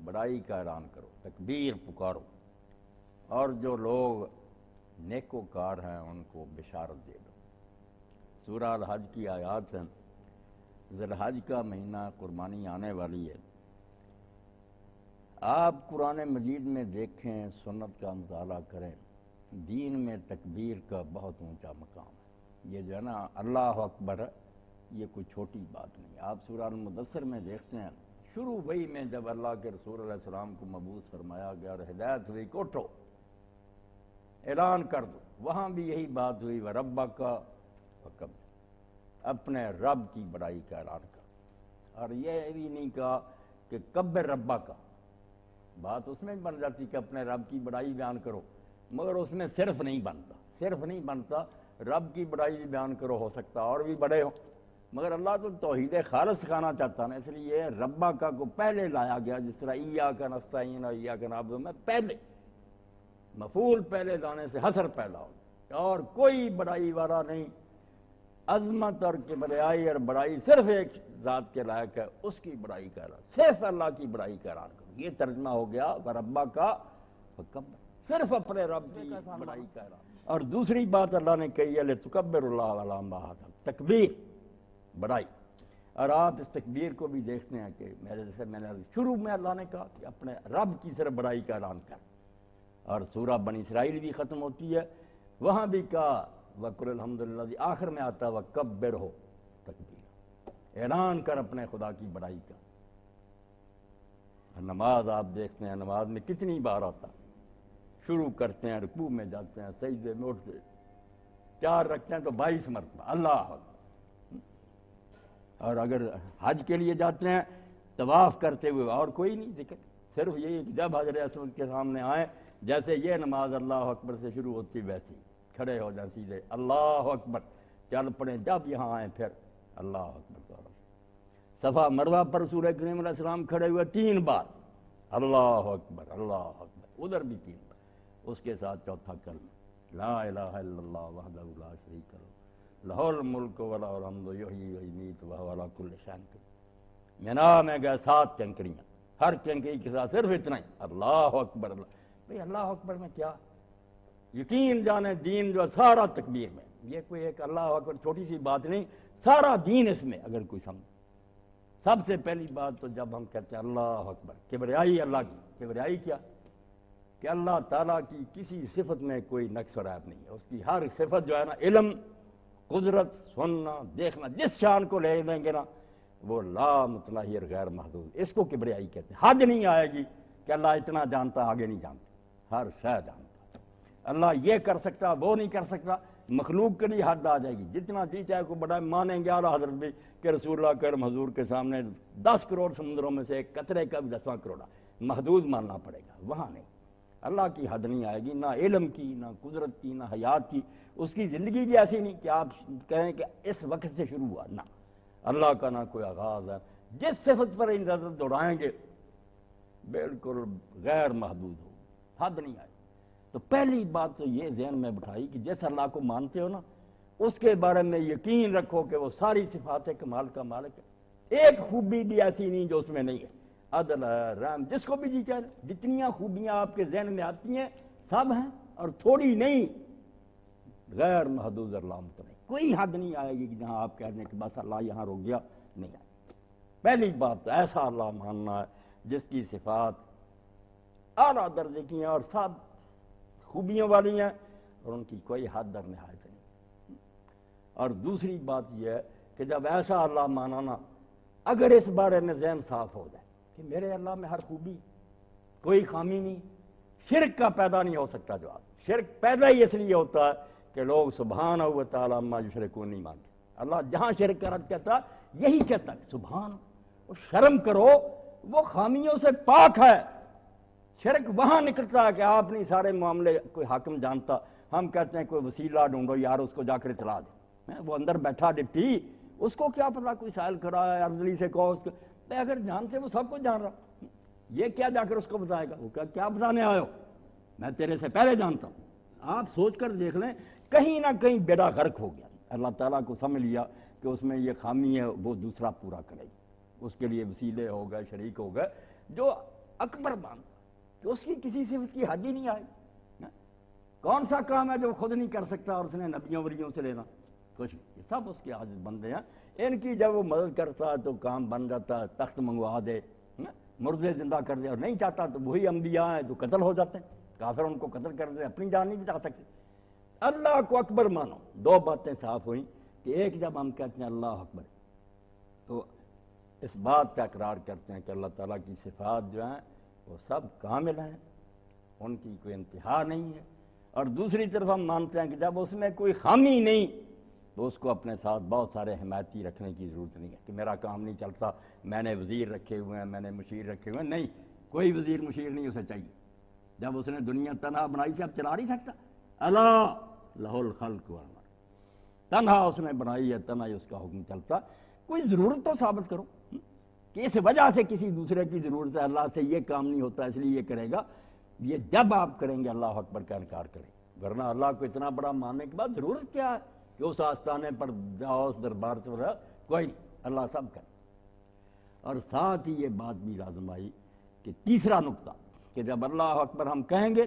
بڑائی کا اعلان کرو، تکبیر پکارو، اور جو لوگ نیکوکار ہیں ان کو بشارت دے دو۔ سورہ الحج کی آیات ہیں۔ ذی الحج کا مہینہ قربانی آنے والی ہے۔ آپ قرآن مجید میں دیکھیں، سنت کا مطالعہ کریں، دین میں تکبیر کا بہت اونچا مقام ہے۔ یہ جو ہے نا اللہ اکبر ہے، یہ کوئی چھوٹی بات نہیں۔ آپ سورہ المدثر میں دیکھتے ہیں، شروع وہی میں جب اللہ کے رسول علیہ السلام کو مبعوث فرمایا گیا اور ہدایت ہوئی کہ اٹھو اعلان کر دو، وہاں بھی یہی بات ہوئی، وَرَبَّكَ فَكَبِّرْ، اپنے رب کی بڑائی کا اعلان کر۔ اور یہ بھی نہیں کہا کہ کبر ربا کا، بات اس میں بن جاتی کہ اپنے رب کی بڑائی بیان کرو، مگر اس میں صرف نہیں بنتا، رب کی بڑائی بیان کرو، ہو سکتا اور بھی بڑے ہو، مگر اللہ تو توحید خالص سکھانا چاہتا نا، اس لیے ربا کا کو پہلے لایا گیا، جس طرح ایاک نستعین اور ایاک نعبد میں پہلے مفعول پہلے لانے سے حصر پیدا ہو، اور کوئی بڑائی والا نہیں۔ عظمت اور کبریائی اور بڑائی صرف ایک ذات کے لائق ہے، اس کی بڑائی کا اعلان، صرف اللہ کی بڑائی کا اعلان کرو۔ یہ ترجمہ ہو گیا ربا کا فکبر، صرف اپنے رب کی بڑائی کا اعلان۔ اور دوسری بات اللہ نے کہی ہے لِتُكَبِّرُوا اللَّهَ عَلَىٰ مَا هَدَاكُمْ، تکبیر، بڑائی۔ اور آپ اس تکبیر کو بھی دیکھتے ہیں کہ جیسے میں نے شروع میں اللہ نے کہا کہ اپنے رب کی صرف بڑائی کا اعلان کر، اور سورہ بنی اسرائیل بھی ختم ہوتی ہے، وہاں بھی کہا وَقُلِ الْحَمْدُ لِلَّذِي، آخر میں آتا وَكَبِّرْهُ تکبیر، اعلان کر اپنے خدا کی بڑائی کا۔ نماز آپ دیکھتے ہیں، نماز میں کتنی بار آتا، شروع کرتے ہیں، رکوع میں جاتے ہیں، سجدے میں اٹھتے، 4 رکھتے ہیں تو 22 مرتبہ اللہ اکبر۔ اور اگر حج کے لیے جاتے ہیں، طواف کرتے ہوئے اور کوئی نہیں ذکر، صرف یہی کہ جب حجر اسود کے سامنے آئیں، جیسے یہ نماز اللہ اکبر سے شروع ہوتی ویسے ہی کھڑے ہو جائیں سیدھے اللہ اکبر، چل پڑیں، جب یہاں آئیں پھر اللہ اکبر۔ صفا مروہ پر رسول کریم علیہ السلام کھڑے ہوئے 3 بار، اللہ اکبر اللہ اکبر، ادھر بھی 3 بار، اس کے ساتھ چوتھا کلمہ لا الہ الا اللہ وحدہ لا شریک لہ لہ الملک ولہ الحمد یحیی ویمیت وہو علی کل شیء قدیر۔ مینا میں گئے 7 کنکریاں، ہر کنکری کے ساتھ صرف اتنا ہی اللہ اکبر۔ بھئی اللہ اکبر میں کیا یقین جانے، دین جو سارا تکبیر میں، یہ کوئی ایک اللہ اکبر چھوٹی سی بات نہیں، سارا دین اس میں اگر کوئی سمجھ۔ سب سے پہلی بات تو جب ہم کہتے ہیں اللہ اکبر، کبریائی اللہ کی، کبریائی کیا کہ اللہ تعالیٰ کی کسی صفت میں کوئی نقص و عیب نہیں ہے، اس کی ہر صفت جو ہے نا، علم، قدرت، سننا، دیکھنا، جس شان کو لے لیں گے نا، وہ لا متناہی اور غیر محدود، اس کو کبریائی کہتے ہیں۔ حد نہیں آئے گی کہ اللہ اتنا جانتا آگے نہیں جانتا، ہر شے جانتا، اللہ یہ کر سکتا وہ نہیں کر سکتا، مخلوق کے لیے حد آ جائے گی، جتنا جی چاہے کو بڑا مانیں گے اعلیٰ حضرت بھی کہ رسول اللہ کرم حضور کے سامنے 10 کروڑ سمندروں میں سے ایک قطرے کا بھی 10واں کروڑا، محدود ماننا پڑے گا، وہاں نہیں، اللہ کی حد نہیں آئے گی، نہ علم کی، نہ قدرت کی، نہ حیات کی، اس کی زندگی بھی ایسی نہیں کہ آپ کہیں کہ اس وقت سے شروع ہوا، نہ، اللہ کا نہ کوئی آغاز ہے، جس صفت پر نظر دوڑائیں گے بالکل غیر محدود ہو، حد نہیں آئے۔ تو پہلی بات تو یہ ذہن میں بٹھائی کہ جس اللہ کو مانتے ہو نا، اس کے بارے میں یقین رکھو کہ وہ ساری صفات کمال کا مالک ہے، ایک خوبی بھی ایسی نہیں جو اس میں نہیں ہے، عدل ہے، رحم، جس کو بھی جی چاہے، جتنیاں خوبیاں آپ کے ذہن میں آتی ہیں سب ہیں، اور تھوڑی نہیں، غیر محدود اور لامتناہی، کوئی حد نہیں آئے گی کہ جہاں آپ کہہ دیں کہ بس اللہ یہاں رک گیا، نہیں آئے۔ پہلی بات ایسا اللہ ماننا ہے جس کی صفات اعلیٰ درجے کی ہیں اور سب خوبیوں والی ہیں، اور ان کی کوئی حد در نہایت نہیں۔ اور دوسری بات یہ ہے کہ جب ایسا اللہ مانانا، اگر اس بارے میں ذہن صاف ہو جائے کہ میرے اللہ میں ہر خوبی، کوئی خامی نہیں، شرک کا پیدا نہیں ہو سکتا جواب۔ شرک پیدا ہی اس لیے ہوتا ہے کہ لوگ سبحانہ و تعالیٰ عما یشرکون نہیں مانتے۔ اللہ جہاں شرک کا رد کہتا یہی کہتا ہے سبحان، شرم کرو، وہ خامیوں سے پاک ہے۔ شرک وہاں نکلتا ہے کہ آپ نہیں سارے معاملے کوئی حاکم جانتا، ہم کہتے ہیں کوئی وسیلہ ڈھونڈو یار اس کو جا کر اطلاع دے، وہ اندر بیٹھا ڈپٹی، اس کو کیا پتا کوئی سائل کھڑا ہے، ارضلی سے کہو اس کو، اگر جانتے وہ سب کچھ جان رہا، یہ کیا جا کر اس کو بتائے گا، وہ کیا بتانے آئے ہو، میں تیرے سے پہلے جانتا ہوں۔ آپ سوچ کر دیکھ لیں، کہیں نہ کہیں بیڑا غرق ہو گیا، اللہ تعالیٰ کو سمجھ لیا کہ اس میں یہ خامی ہے، وہ دوسرا پورا کرے گی، اس کے لیے وسیلے ہو گئے، شریک ہو گئے، جو اکبر مانتا کہ اس کی کسی صفت کی حد ہی نہیں آئی. کون سا کام ہے جو خود نہیں کر سکتا اور اس نے نبیوں ولیوں سے لینا؟ کچھ نہیں. یہ سب اس کے عاجز بندے ہیں. ان کی جب وہ مدد کرتا ہے تو کام بن جاتا ہے، تخت منگوا دے، مردے زندہ کر دے، اور نہیں چاہتا تو وہی انبیاء ہیں جو قتل ہو جاتے ہیں. کافر ان کو قتل کر دے، اپنی جان نہیں بچا سکتے. اللہ کو اکبر مانو. دو باتیں صاف ہوئیں کہ ایک جب ہم کہتے ہیں اللہ اکبر تو اس بات کا اقرار کرتے ہیں کہ اللہ تعالیٰ کی صفات جو ہیں وہ سب کامل ہیں، ان کی کوئی انتہا نہیں ہے. اور دوسری طرف ہم مانتے ہیں کہ جب اس میں کوئی خامی نہیں تو اس کو اپنے ساتھ بہت سارے حمایتی رکھنے کی ضرورت نہیں ہے کہ میرا کام نہیں چلتا، میں نے وزیر رکھے ہوئے ہیں، میں نے مشیر رکھے ہوئے ہیں. نہیں، کوئی وزیر مشیر نہیں اسے چاہیے. جب اس نے دنیا تنہا بنائی تھی اب چلا نہیں سکتا. اللہ لہ الخلق والامر، تنہا اس نے بنائی ہے، تنہا ہی اس کا حکم چلتا. کوئی ضرورت تو ثابت کرو کہ اس وجہ سے کسی دوسرے کی ضرورت ہے، اللہ سے یہ کام نہیں ہوتا اس لیے یہ کرے گا. یہ جب آپ کریں گے اللہ اکبر کا انکار کریں، ورنہ اللہ کو اتنا بڑا ماننے کے بعد ضرورت کیا ہے کہ اس آستانے پر جاؤ، اس دربار سے رہا، کوئی نہیں، اللہ سب کرے. اور ساتھ ہی یہ بات بھی لازم آئی کہ تیسرا نقطہ کہ جب اللہ اکبر ہم کہیں گے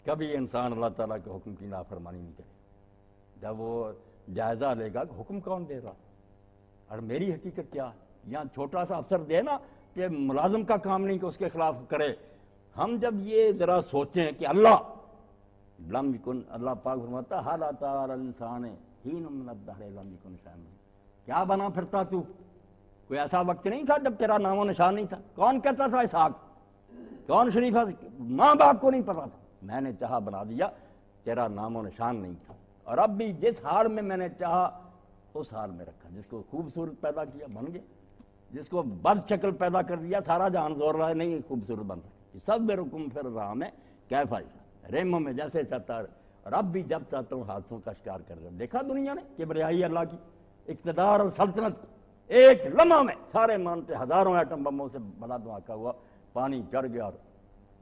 کبھی انسان اللہ تعالیٰ کے حکم کی نافرمانی نہیں کرے. جب وہ جائزہ لے گا کہ حکم کون دے رہا اور میری حقیقت کیا ہے. یہاں چھوٹا سا افسر دے نا کہ ملازم کا کام نہیں کہ اس کے خلاف کرے. ہم جب یہ ذرا سوچیں کہ اللہ لم یکن، اللہ پاک فرماتا حال اتی علی الانسان حین من الدہر لم یکن شیئا، کیا بنا پھرتا تو؟ کوئی ایسا وقت نہیں تھا جب تیرا نام و نشان نہیں تھا. کون کہتا تھا اسحاق؟ کون شریفہ؟ ماں باپ کو نہیں پتا تھا. میں نے چاہا بنا دیا، تیرا نام و نشان نہیں تھا. اور اب بھی جس حال میں نے چاہا اس حال میں رکھا. جس کو خوبصورت پیدا کیا بن گیا، جس کو بد شکل پیدا کر دیا سارا جہان زور رہا ہے نہیں خوبصورت بن سکتی. سب میں رکم پھر رہا میں کیفا ریموں میں جیسے چاہتا ہے. اور اب بھی جب چاہتا ہوں حادثوں کا شکار کر رہا. دیکھا دنیا نے کبریائی اللہ کی، اقتدار اور سلطنت ایک لمحہ میں سارے مانتے ہزاروں ایٹم بموں سے بڑا دھماکہ ہوا، پانی چڑھ گیا اور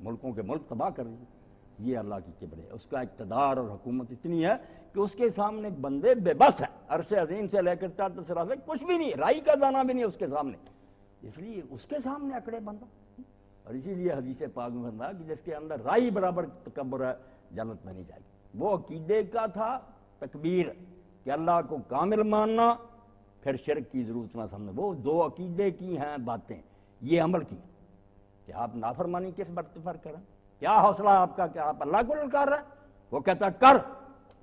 ملکوں کے ملک تباہ کر دیے. یہ اللہ کی کبریائی. اس کا اقتدار اور حکومت اتنی ہے کہ اس کے سامنے بندے بے بس ہیں. عرش عظیم سے لے کر تحت سرافے کچھ بھی نہیں، رائی کا دانہ بھی نہیں اس کے سامنے. اس لیے اس کے سامنے اکڑے بندہ. اور اسی لیے حدیث پاک میں فرمایا کہ جس کے اندر رائی برابر تکبر ہے جنت میں نہیں جائے گی. وہ عقیدے کا تھا تکبیر کہ اللہ کو کامل ماننا، پھر شرک کی ضرورت نہ سمجھنا. وہ دو عقیدے کی ہیں باتیں، یہ عمل کی کہ آپ نافرمانی کس برت پر کریں. کیا حوصلہ آپ کا کہ آپ اللہ کو للکار رہے ہیں؟ وہ کہتا کر،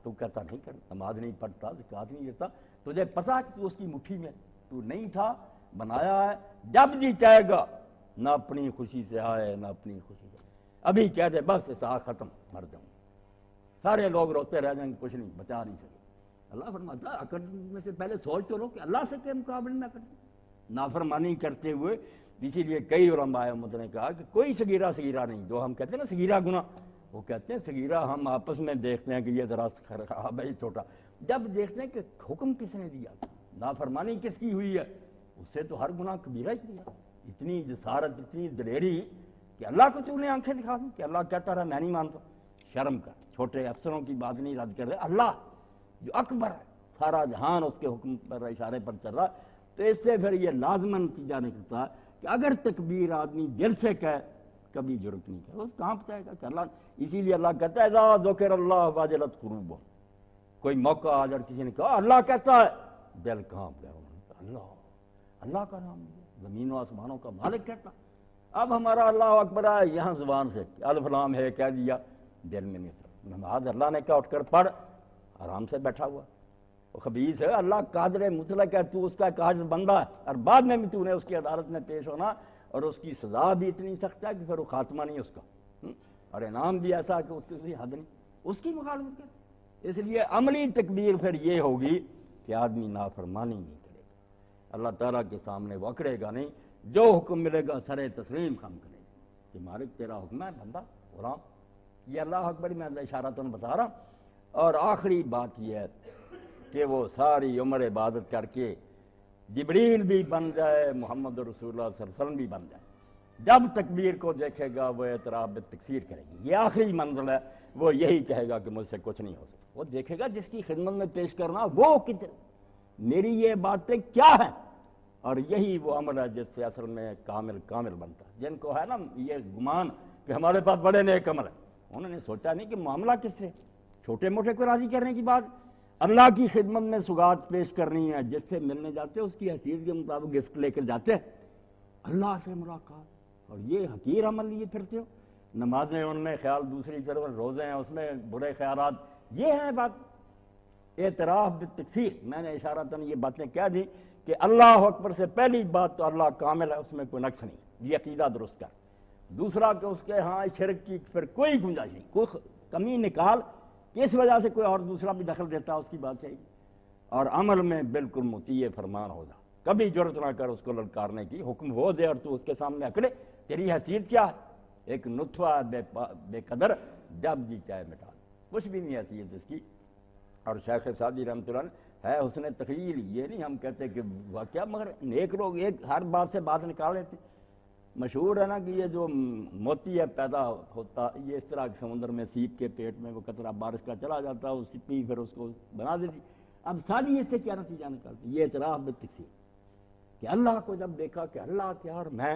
تو کہتا نہیں کر. نماز نہیں پڑھتا، زکوٰۃ نہیں دیتا. تجھے پتا کہ تو اس کی مٹھی میں تو نہیں تھا، بنایا ہے. جب جی چاہے گا نہ اپنی خوشی سے آئے نہ اپنی خوشی سے. ابھی کہہ دے بس اس ختم، مر جاؤں. سارے لوگ روتے رہ جائیں گے، کچھ نہیں بچا نہیں سکے. اللہ فرماتا اکڑ میں سے پہلے سوچ تو لو کہ اللہ سے کے مقابلے میں اکڑ نافرمانی کرتے ہوئے. اسی لیے کئی علماء امت نے کہا کہ کوئی صغیرہ نہیں. جو ہم کہتے ہیں نا صغیرہ گناہ، وہ کہتے ہیں صغیرہ ہم آپس میں دیکھتے ہیں کہ یہ ذرا خراب ہے چھوٹا. جب دیکھتے ہیں کہ حکم کس نے دیا، نافرمانی کس کی ہوئی ہے، اس سے تو ہر گناہ کبیرہ ہی کیا. اتنی جسارت، اتنی دلیری کہ اللہ کو تو نے آنکھیں دکھا دیں کہ اللہ کہتا رہا میں نہیں مانتا. شرم کر. چھوٹے افسروں کی بات نہیں رد کر رہے. اللہ جو اکبر ہے، سارا جہان اس کے حکم پر اشارے پر چل رہا. تو اس سے پھر یہ لازماً نتیجہ نکلتا ہے کہ اگر تکبیر آدمی دل سے کہے کبھی ضرورت نہیں کرے، اس کہاں پتہ ہے کہ اللہ. اسی لیے اللہ کہتا ہے اذا ذکر اللہ وجلت قلوبہم. کوئی موقع آ جائے کسی نے کہا اللہ کہتا ہے، دل کانپ گیا. اللہ کا نام زمین و آسمانوں کا مالک کہتا. اب ہمارا اللہ اکبر ہے یہاں زبان سے الف لام ہے کہہ دیا، دل میں نہیں اترا. نماز اللہ نے کہا اٹھ کر پڑھ، آرام سے بیٹھا ہوا. وہ خبیث ہے، اللہ قادر مطلق ہے، تو اس کا قادر بندہ ہے، اور بعد میں بھی تو نے اس کی عدالت میں پیش ہونا، اور اس کی سزا بھی اتنی سخت ہے کہ پھر وہ خاتمہ نہیں اس کا، اور انعام بھی ایسا کہ اس کی کوئی حد نہیں. اس کی مخالفت کرے. اس لیے عملی تکبیر پھر یہ ہوگی کہ آدمی نافرمانی نہیں کرے گا. اللہ تعالیٰ کے سامنے وہ اکڑے گا نہیں. جو حکم ملے گا سر تسلیم خم کرے گا کہ مالک تیرا حکم ہے، بندہ غلام. یہ اللہ اکبر میں اشارہ تو بتا رہا. اور آخری بات یہ ہے کہ وہ ساری عمر عبادت کر کے جبریل بھی بن جائے، محمد رسول اللہ صلی اللہ علیہ وسلم بھی بن جائے. جب تکبیر کو دیکھے گا وہ اعتراف بالتکثیر کرے گی. یہ آخری منزل ہے. وہ یہی کہے گا کہ مجھ سے کچھ نہیں ہو سکتا. وہ دیکھے گا جس کی خدمت میں پیش کرنا وہ میری یہ باتیں کیا ہیں اور یہی وہ عمل ہے جس سے اصل میں کامل بنتا ہے۔ جن کو ہے نا یہ گمان کہ ہمارے پاس بڑے نیک عمل ہے، انہوں نے سوچا نہیں کہ معاملہ کس سے، چھوٹے موٹے کو راضی کرنے کی بات، اللہ کی خدمت میں سوغات پیش کرنی ہے، جس سے ملنے جاتے اس کی حیثیت کے مطابق گفٹ لے کر جاتے ہیں، اللہ سے ملاقات، اور یہ حقیر عمل لیے پھرتے ہو، نمازیں ان میں خیال دوسری طرف، روزے ہیں اس میں برے خیالات، یہ ہیں بات۔ اعتراف بالتقصیر، میں نے اشارتاً یہ باتیں کہہ دی کہ اللہ اکبر سے پہلی بات تو اللہ کامل ہے، اس میں کوئی نقص نہیں، یہ عقیدہ درست کر۔ دوسرا کہ اس کے ہاں شرک کی پھر کوئی گنجائش نہیں، کوئی کمی نکال کہ اس وجہ سے کوئی اور دوسرا بھی دخل دیتا اس کی بات صحیح، اور عمل میں بالکل مطیع فرمان ہو جا، کبھی جرت نہ کر اس کو للکارنے کی، حکم ہو دے اور تو اس کے سامنے اکڑے، تیری حیثیت کیا ہے؟ ایک نطفہ بے قدر، جب جی چاہے مٹا دے، کچھ بھی نہیں حیثیت اس کی۔ اور شیخ سعدی رحمۃ اللہ علیہ ہے حسن تخیل، یہ نہیں ہم کہتے کہ واقعہ، مگر نیک لوگ ایک ہر بات سے بات نکال لیتے۔ مشہور ہے نا کہ یہ جو موتی ہے پیدا ہوتا، یہ اس طرح سمندر میں سیپ کے پیٹ میں وہ قطرہ بارش کا چلا جاتا، وہ سپی پھر اس کو بنا دیتی۔ اب ساری اس سے کیا نتیجہ نکالتی؟ یہ اعتراف بالتقصیر کہ اللہ کو جب دیکھا کہ اللہ کیا، اور میں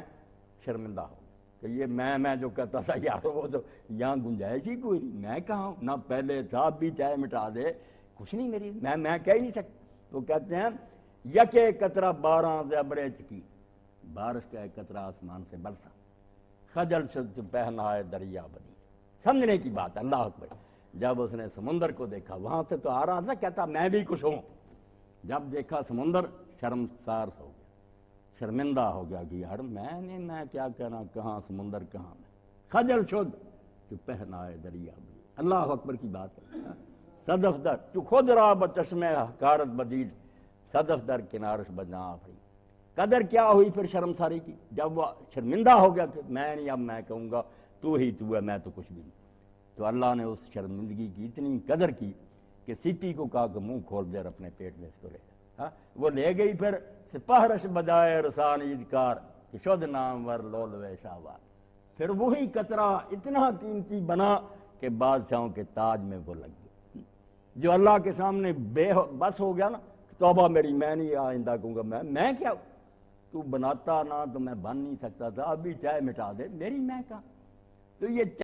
شرمندہ ہوں کہ یہ میں جو کہتا تھا یار وہ تو یہاں گنجائش ہی کوئی نہیں، میں کہاں ہوں، نہ پہلے تھا، اب بھی چاہے مٹا دے، کچھ نہیں میری، میں کہہ ہی نہیں سکتا۔ تو کہتے ہیں یکے قطرہ باراں سے ابرے چکی، بارش کا ایک قطرہ آسمان سے برسا، خجل شد پہنائے دریا بدی، سمجھنے کی بات۔ اللہ اکبر، جب اس نے سمندر کو دیکھا، وہاں سے تو آ رہا تھا، کہتا میں بھی کچھ ہوں، جب دیکھا سمندر شرمسار ہو گیا، شرمندہ ہو گیا کہ یار میں کیا کہنا، کہاں سمندر کہاں میں، خجل شد جو پہنائے دریا بدی، اللہ اکبر کی بات ہے۔ صدف در تو خود را بچشمے حکارت بدید، صدف در کنارش بجاں آفری، قدر کیا ہوئی پھر شرمساری کی، جب وہ شرمندہ ہو گیا کہ میں نہیں، اب میں کہوں گا تو ہی تو ہے، میں تو کچھ بھی نہیں۔ تو اللہ نے اس شرمندگی کی اتنی قدر کی کہ سیپی کو کہا کہ منہ کھول دے اور اپنے پیٹ میں اس کو لے جا، وہ لے گئی، پھر سپاہرش بجائے رسان عیدکار کہ شد نامور لولوے شاہوار، پھر وہی قطرہ اتنا قیمتی بنا کہ بادشاہوں کے تاج میں وہ لگ گیا۔ جو اللہ کے سامنے بس ہو گیا نا، توبہ میری، میں نہیں آئندہ کہوں گا، میں کیا ہوں، تو بناتا نہ تو میں بن نہیں سکتا تھا، ابھی چاہے مٹا دے، میری میں کہاں۔ تو یہ